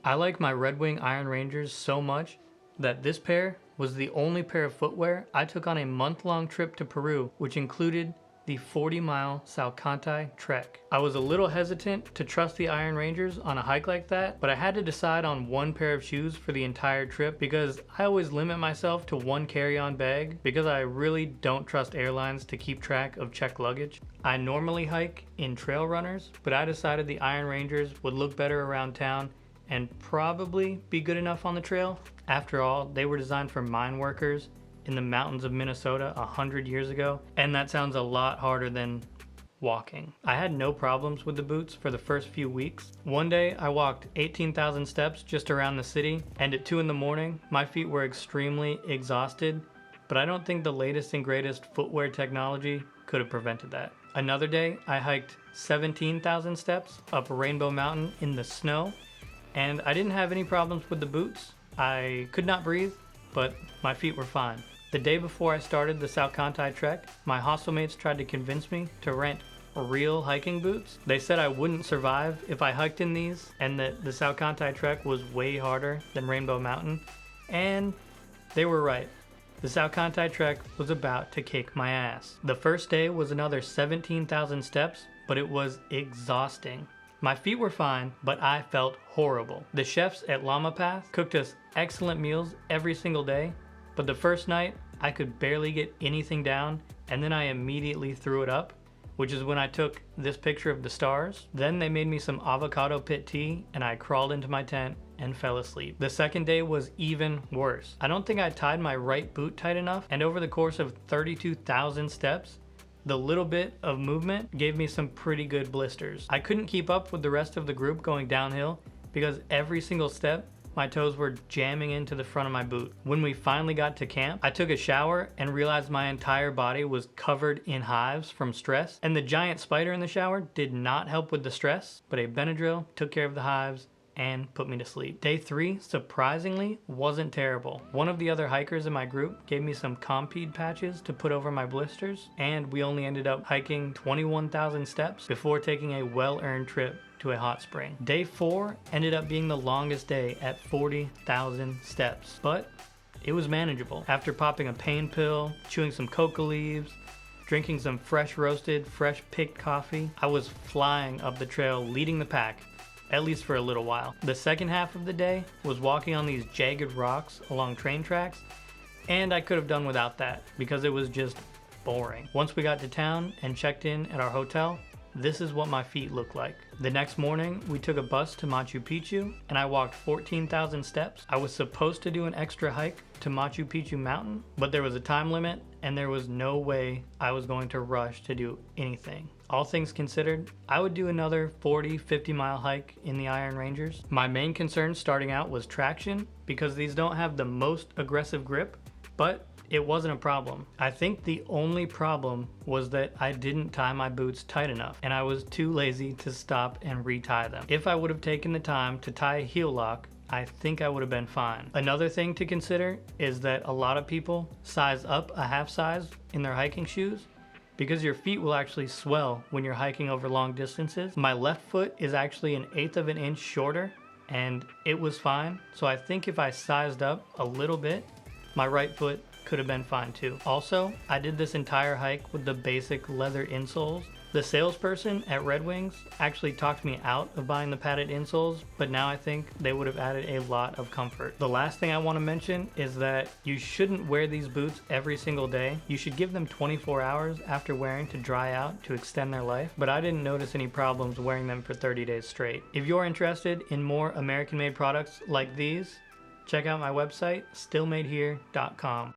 I like my Red Wing Iron Rangers so much that this pair was the only pair of footwear I took on a month-long trip to Peru, which included the 40-mile Salcantay trek. I was a little hesitant to trust the Iron Rangers on a hike like that, but I had to decide on one pair of shoes for the entire trip because I always limit myself to one carry-on bag because I really don't trust airlines to keep track of checked luggage. I normally hike in trail runners, but I decided the Iron Rangers would look better around town and probably be good enough on the trail. After all, they were designed for mine workers in the mountains of Minnesota 100 years ago, and that sounds a lot harder than walking. I had no problems with the boots for the first few weeks. One day I walked 18,000 steps just around the city, and at 2 in the morning my feet were extremely exhausted, but I don't think the latest and greatest footwear technology could have prevented that. Another day I hiked 17,000 steps up Rainbow Mountain in the snow, and I didn't have any problems with the boots. I could not breathe, but my feet were fine. The day before I started the Salcantay trek, my hostel mates tried to convince me to rent real hiking boots. They said I wouldn't survive if I hiked in these and that the Salcantay trek was way harder than Rainbow Mountain, and they were right. The Salcantay trek was about to kick my ass. The first day was another 17,000 steps, but it was exhausting. My feet were fine, but I felt horrible. The chefs at Llama Pass cooked us excellent meals every single day, but the first night I could barely get anything down, and then I immediately threw it up, which is when I took this picture of the stars. Then they made me some avocado pit tea, and I crawled into my tent and fell asleep. The second day was even worse. I don't think I tied my right boot tight enough, and over the course of 32,000 steps, the little bit of movement gave me some pretty good blisters. I couldn't keep up with the rest of the group going downhill because every single step, my toes were jamming into the front of my boot. When we finally got to camp, I took a shower and realized my entire body was covered in hives from stress, and the giant spider in the shower did not help with the stress, but a Benadryl took care of the hives and put me to sleep. Day 3, surprisingly, wasn't terrible. One of the other hikers in my group gave me some Compeed patches to put over my blisters, and we only ended up hiking 21,000 steps before taking a well-earned trip to a hot spring. Day 4 ended up being the longest day at 40,000 steps, but it was manageable. After popping a pain pill, chewing some coca leaves, drinking some fresh roasted, fresh picked coffee, I was flying up the trail leading the pack, at least for a little while. The second half of the day was walking on these jagged rocks along train tracks, and I could have done without that because it was just boring. Once we got to town and checked in at our hotel, this is what my feet looked like. The next morning, we took a bus to Machu Picchu, and I walked 14,000 steps. I was supposed to do an extra hike to Machu Picchu mountain, but there was a time limit, and there was no way I was going to rush to do anything. All things considered, I would do another 40-50 mile hike in the Iron Rangers. My main concern starting out was traction, because these don't have the most aggressive grip, but it wasn't a problem. I think the only problem was that I didn't tie my boots tight enough, and I was too lazy to stop and retie them. If I would have taken the time to tie a heel lock, I think I would have been fine. Another thing to consider is that a lot of people size up a half size in their hiking shoes because your feet will actually swell when you're hiking over long distances. My left foot is actually 1/8 of an inch shorter, and it was fine. So I think if I sized up a little bit, my right foot could have been fine too. Also, I did this entire hike with the basic leather insoles. The salesperson at Red Wings actually talked me out of buying the padded insoles, but now I think they would have added a lot of comfort. The last thing I want to mention is that you shouldn't wear these boots every single day. You should give them 24 hours after wearing to dry out to extend their life, but I didn't notice any problems wearing them for 30 days straight. If you're interested in more American-made products like these, check out my website, stillmadehere.com.